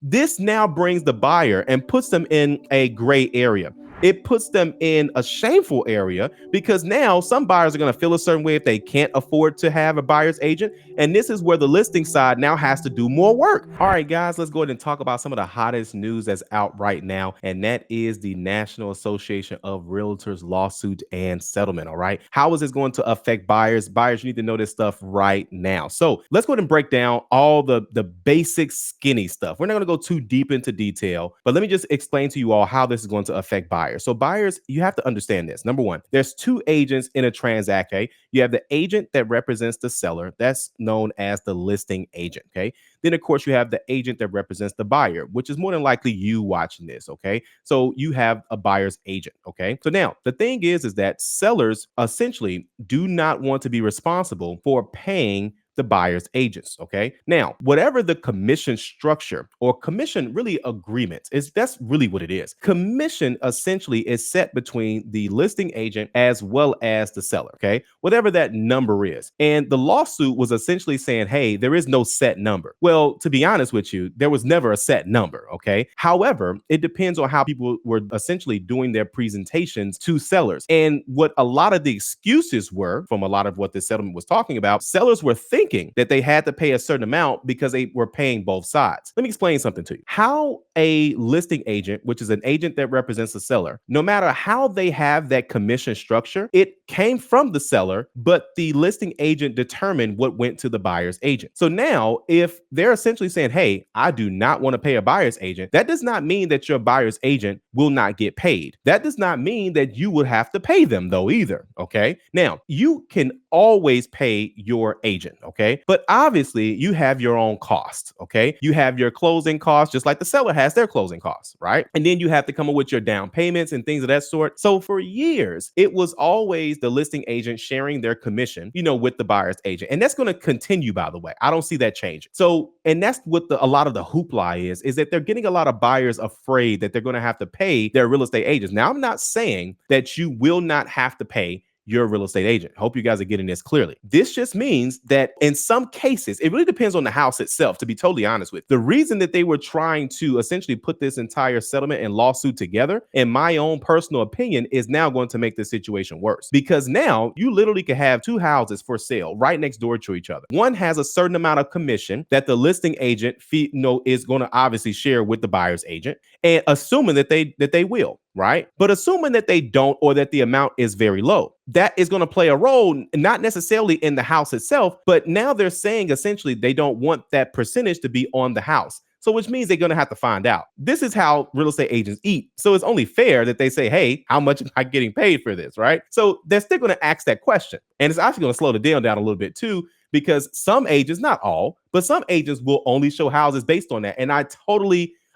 This now brings the buyer and puts them in a gray area. It puts them in a shameful area because now some buyers are going to feel a certain way if they can't afford to have a buyer's agent. And this is where the listing side now has to do more work. All right, guys, let's go ahead and talk about some of the hottest news that's out right now. And that is the National Association of Realtors lawsuit and settlement. All right. How is this going to affect buyers? Buyers, you need to know this stuff right now. So let's go ahead and break down all the basic skinny stuff. We're not going to go too deep into detail, but let me just explain to you all how this is going to affect buyers. So buyers, you have to understand this. Number one, there's two agents in a transaction. Okay? You have the agent that represents the seller. That's known as the listing agent. Okay. Then, of course, you have the agent that represents the buyer, which is more than likely you watching this. Okay. So you have a buyer's agent. Okay. So now the thing is that sellers essentially do not want to be responsible for paying the buyer's agents. Okay. Now, whatever the commission structure or commission really agreements is, that's really what it is. Commission essentially is set between the listing agent as well as the seller. Okay. Whatever that number is. And the lawsuit was essentially saying, hey, there is no set number. Well, to be honest with you, there was never a set number. Okay. However, it depends on how people were essentially doing their presentations to sellers. And what a lot of the excuses were from a lot of what the settlement was talking about, sellers were thinking that they had to pay a certain amount because they were paying both sides. Let me explain something to you. How a listing agent, which is an agent that represents the seller, no matter how they have that commission structure, it came from the seller, but the listing agent determined what went to the buyer's agent. So now, if they're essentially saying, hey, I do not want to pay a buyer's agent, that does not mean that your buyer's agent will not get paid. That does not mean that you would have to pay them though either. Okay. Now, you can always pay your agent. Okay. But obviously you have your own costs. Okay. You have your closing costs, just like the seller has their closing costs, right? And then you have to come up with your down payments and things of that sort. So for years, it was always the listing agent sharing their commission, with the buyer's agent. And that's going to continue, by the way. I don't see that changing. So, and that's what a lot of the hoopla is that they're getting a lot of buyers afraid that they're going to have to pay their real estate agents. Now, I'm not saying that you will not have to pay your real estate agent. Hope you guys are getting this clearly. This just means that in some cases, it really depends on the house itself, to be totally honest with you. The reason that they were trying to essentially put this entire settlement and lawsuit together, in my own personal opinion, is now going to make the situation worse. Because now you literally can have two houses for sale right next door to each other. One has a certain amount of commission that the listing agent is going to obviously share with the buyer's agent, and assuming that they will. Right. But assuming that they don't, or that the amount is very low, that is going to play a role, not necessarily in the house itself, but now they're saying essentially they don't want that percentage to be on the house. So which means they're going to have to find out. This is how real estate agents eat. So it's only fair that they say, hey, how much am I getting paid for this? Right. So they're still going to ask that question. And it's actually going to slow the deal down a little bit, too, because some agents, not all, but some agents will only show houses based on that. And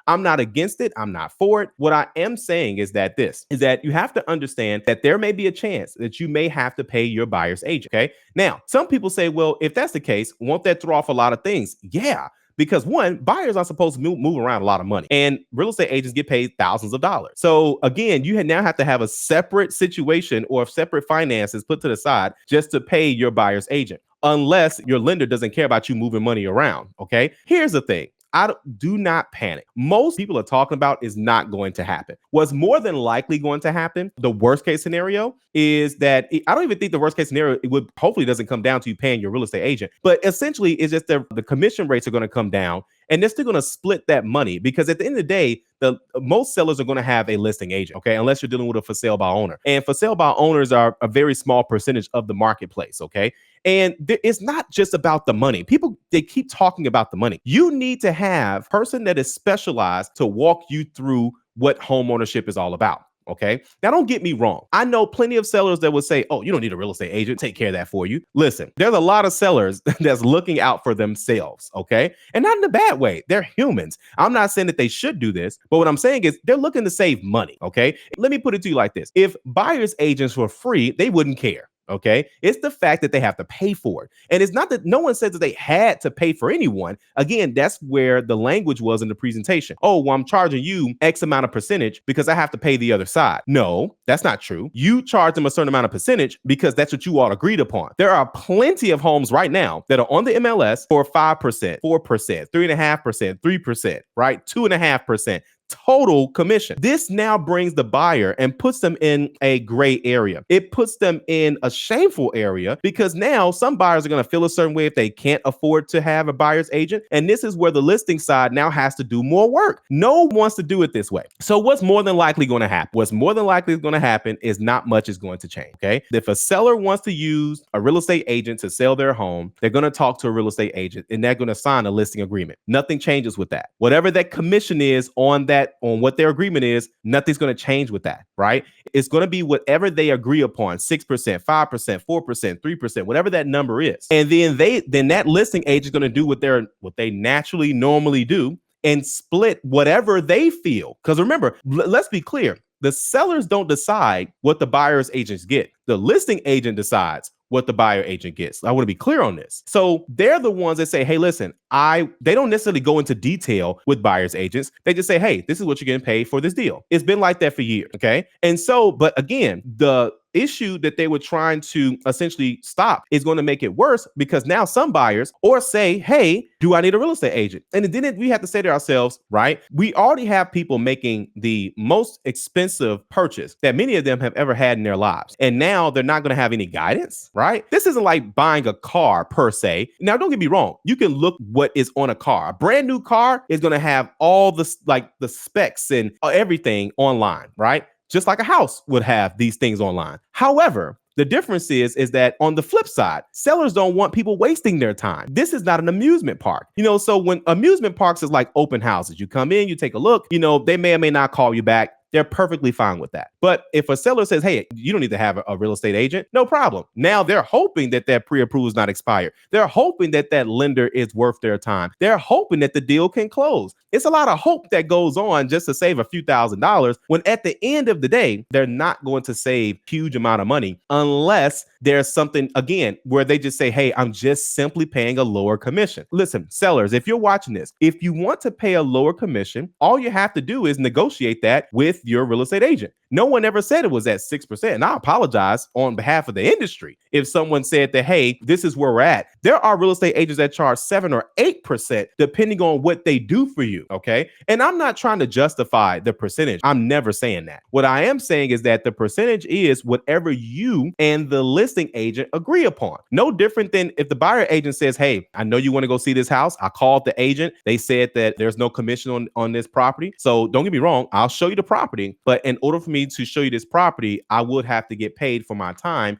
I'm not against it. I'm not for it. What I am saying is that you have to understand that there may be a chance that you may have to pay your buyer's agent. Okay. Now, some people say, well, if that's the case, won't that throw off a lot of things? Yeah. Because one, buyers are supposed to move around a lot of money, and real estate agents get paid thousands of dollars. So again, you now have to have a separate situation or separate finances put to the side just to pay your buyer's agent, unless your lender doesn't care about you moving money around. Okay. Here's the thing. Do not panic. Most people are talking about is not going to happen. What's more than likely going to happen, the worst case scenario, is that I don't even think the worst case scenario, it would hopefully doesn't come down to you paying your real estate agent, but essentially it's just the commission rates are going to come down, and they're still going to split that money, because at the end of the day, most sellers are going to have a listing agent, okay, unless you're dealing with a for sale by owner. And for sale by owners are a very small percentage of the marketplace, okay? And it's not just about the money. People, they keep talking about the money. You need to have a person that is specialized to walk you through what home ownership is all about. Okay. Now, don't get me wrong. I know plenty of sellers that would say, oh, you don't need a real estate agent. Take care of that for you. Listen, there's a lot of sellers that's looking out for themselves. Okay. And not in a bad way. They're humans. I'm not saying that they should do this, but what I'm saying is they're looking to save money. Okay. Let me put it to you like this. If buyer's agents were free, they wouldn't care. Okay. It's the fact that they have to pay for it. And it's not that no one says that they had to pay for anyone. Again, that's where the language was in the presentation. Oh, well, I'm charging you X amount of percentage because I have to pay the other side. No, that's not true. You charge them a certain amount of percentage because that's what you all agreed upon. There are plenty of homes right now that are on the MLS for 5%, 4%, 3.5%, 3%, right? 2.5% total commission. This now brings the buyer and puts them in a gray area. It puts them in a shameful area because now some buyers are going to feel a certain way if they can't afford to have a buyer's agent. And this is where the listing side now has to do more work. No one wants to do it this way. So what's more than likely going to happen? What's more than likely going to happen is not much is going to change. Okay. If a seller wants to use a real estate agent to sell their home, they're going to talk to a real estate agent and they're going to sign a listing agreement. Nothing changes with that. Whatever that commission is on what their agreement is, nothing's going to change with that, right? It's going to be whatever they agree upon, 6%, 5%, 4%, 3%, whatever that number is. And then that listing agent is going to do what they naturally normally do and split whatever they feel. Because remember, let's be clear. The sellers don't decide what the buyer's agents get. The listing agent decides what the buyer agent gets. I want to be clear on this. So they're the ones that say, hey, listen, they don't necessarily go into detail with buyer's agents. They just say, hey, this is what you're getting paid for this deal. It's been like that for years. Okay. And so, but again, the issue that they were trying to essentially stop is going to make it worse because now some buyers or say, hey, do I need a real estate agent? And then we have to say to ourselves, right? We already have people making the most expensive purchase that many of them have ever had in their lives. And now they're not going to have any guidance, right? This isn't like buying a car per se. Now, don't get me wrong. You can look what is on a car. A brand new car is going to have all the specs and everything online, right? Just like a house would have these things online. However, the difference is that on the flip side, sellers don't want people wasting their time. This is not an amusement park. So when amusement parks is like open houses, you come in, you take a look, they may or may not call you back. They're perfectly fine with that. But if a seller says, hey, you don't need to have a real estate agent, no problem. Now they're hoping that pre-approval is not expired. They're hoping that lender is worth their time. They're hoping that the deal can close. It's a lot of hope that goes on just to save a few $1,000s when at the end of the day, they're not going to save huge amount of money unless there's something, again, where they just say, hey, I'm just simply paying a lower commission. Listen, sellers, if you're watching this, if you want to pay a lower commission, all you have to do is negotiate that with your real estate agent. No one ever said it was at 6%. And I apologize on behalf of the industry if someone said that, hey, this is where we're at. There are real estate agents that charge 7 or 8% depending on what they do for you. Okay. And I'm not trying to justify the percentage. I'm never saying that. What I am saying is that the percentage is whatever you and the listing agent agree upon. No different than if the buyer agent says, hey, I know you want to go see this house. I called the agent. They said that there's no commission on this property. So don't get me wrong. I'll show you the property. But in order for me to show you this property, I would have to get paid for my time,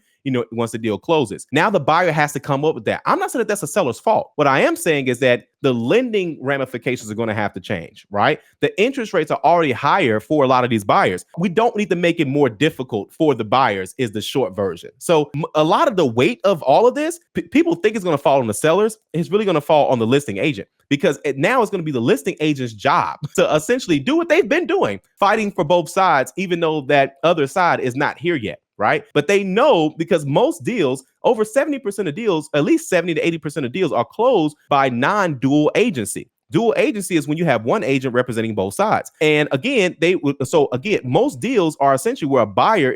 once the deal closes. Now the buyer has to come up with that. I'm not saying that that's a seller's fault. What I am saying is that the lending ramifications are going to have to change, right? The interest rates are already higher for a lot of these buyers. We don't need to make it more difficult for the buyers is the short version. So a lot of the weight of all of this, people think it's going to fall on the sellers. It's really going to fall on the listing agent because now it's going to be the listing agent's job to essentially do what they've been doing, fighting for both sides, even though that other side is not here yet. Right. But they know because most deals, over 70% of deals, at least 70 to 80% of deals are closed by non-dual agency. Dual agency is when you have one agent representing both sides. And again, most deals are essentially where a buyer's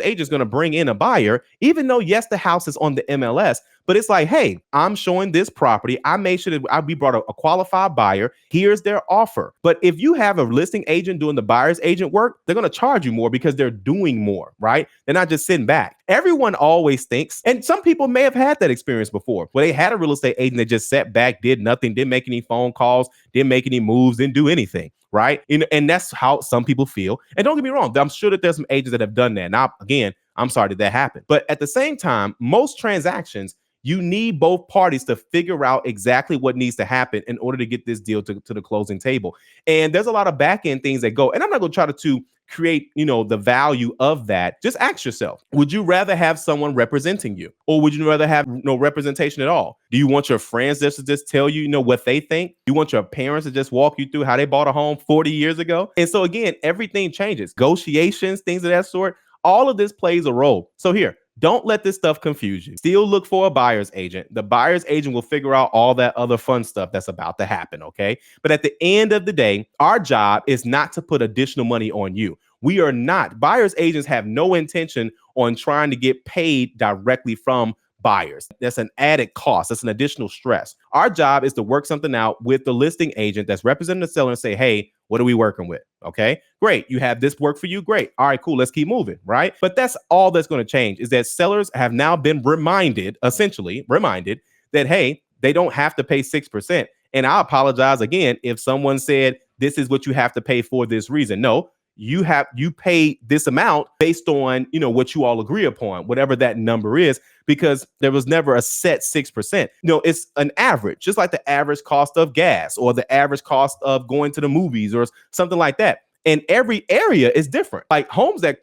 agent is going to bring in a buyer, even though, yes, the house is on the MLS. But it's like, hey, I'm showing this property. I made sure that we brought a qualified buyer. Here's their offer. But if you have a listing agent doing the buyer's agent work, they're going to charge you more because they're doing more, right? They're not just sitting back. Everyone always thinks, and some people may have had that experience before, where they had a real estate agent that just sat back, did nothing, didn't make any phone calls, didn't make any moves, didn't do anything. Right. And that's how some people feel. And don't get me wrong, I'm sure that there's some agents that have done that. Now, again, I'm sorry that happened. But at the same time, most transactions, you need both parties to figure out exactly what needs to happen in order to get this deal to the closing table. And there's a lot of back end things that go. And I'm not going to try to create, the value of that. Just ask yourself, would you rather have someone representing you or would you rather have no representation at all? Do you want your friends just to tell you, what they think? Do you want your parents to just walk you through how they bought a home 40 years ago? And so again, everything changes. Negotiations, things of that sort. All of this plays a role. So here, don't let this stuff confuse you. Still look for a buyer's agent. The buyer's agent will figure out all that other fun stuff that's about to happen, okay? But at the end of the day, our job is not to put additional money on you. We are not. Buyer's agents have no intention on trying to get paid directly from buyers. That's an added cost. That's an additional stress. Our job is to work something out with the listing agent that's representing the seller and say, hey, what are we working with? Okay, great. You have this work for you. Great. All right, cool. Let's keep moving. Right. But that's all that's going to change is that sellers have now been reminded, essentially reminded that, hey, they don't have to pay 6%. And I apologize again if someone said this is what you have to pay for this reason. No, you pay this amount based on what you all agree upon, whatever that number is, because there was never a set 6%. It's an average, just like the average cost of gas or the average cost of going to the movies or something like that. And every area is different. Like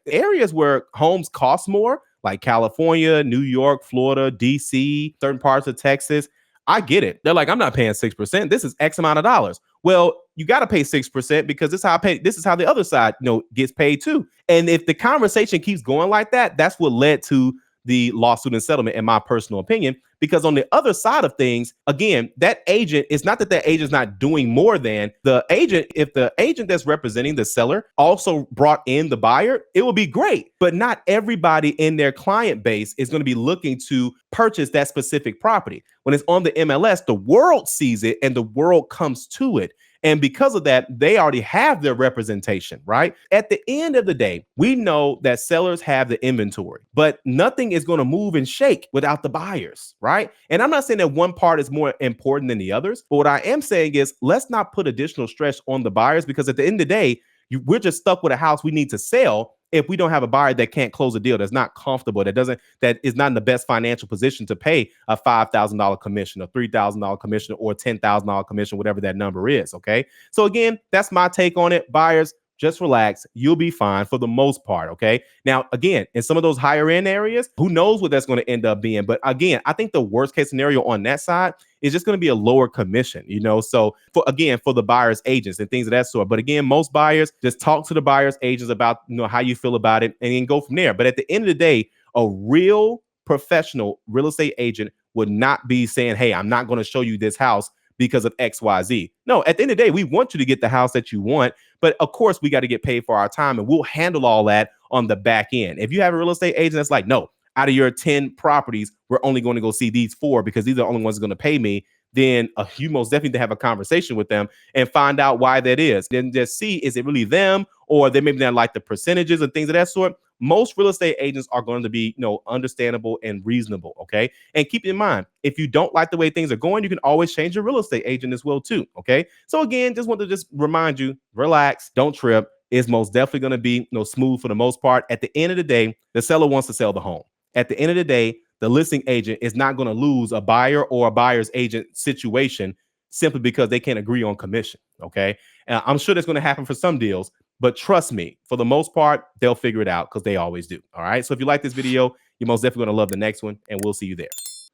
areas where homes cost more, like California, New York, Florida, DC, certain parts of Texas, I get it. They're like, I'm not paying 6%. This is X amount of dollars. Well, you got to pay 6% because this is how I pay. This is how the other side, gets paid too. And if the conversation keeps going like that, that's what led to the lawsuit and settlement, in my personal opinion. Because on the other side of things, again, that agent, it's not that agent's not doing more than the agent. If the agent that's representing the seller also brought in the buyer, it will be great. But not everybody in their client base is going to be looking to purchase that specific property. When it's on the MLS, the world sees it and the world comes to it. And because of that, they already have their representation, right? At the end of the day, we know that sellers have the inventory, but nothing is going to move and shake without the buyers, right? And I'm not saying that one part is more important than the others, but what I am saying is let's not put additional stress on the buyers, because at the end of the day, we're just stuck with a house we need to sell if we don't have a buyer that can't close a deal, that's not comfortable, that is not in the best financial position to pay a $5,000 commission, a $3,000 commission, or $10,000 commission, whatever that number is. Okay. So again, that's my take on it. Buyers, just relax. You'll be fine for the most part. Okay. Now, again, in some of those higher end areas, who knows what that's going to end up being. But again, I think the worst case scenario on that side is just going to be a lower commission, So for the buyer's agents and things of that sort. But again, most buyers, just talk to the buyer's agents about, how you feel about it and then go from there. But at the end of the day, a real professional real estate agent would not be saying, hey, I'm not going to show you this house because of XYZ. No, at the end of the day, we want you to get the house that you want. But of course, we got to get paid for our time, and we'll handle all that on the back end. If you have a real estate agent that's like, no, out of your 10 properties, we're only going to go see these 4 because these are the only ones going to pay me, then you most definitely need to have a conversation with them and find out why that is. Then just see, is it really them, or they maybe not like the percentages and things of that sort. Most real estate agents are going to be, understandable and reasonable. Okay. And keep in mind, if you don't like the way things are going, you can always change your real estate agent as well too. Okay. So again, just want to remind you, relax, don't trip. It's most definitely going to be smooth for the most part. At the end of the day, the seller wants to sell the home. At the end of the day, the listing agent is not going to lose a buyer or a buyer's agent situation simply because they can't agree on commission. Okay. I'm sure that's going to happen for some deals, but trust me, for the most part, they'll figure it out because they always do. All right. So if you like this video, you're most definitely going to love the next one, and we'll see you there.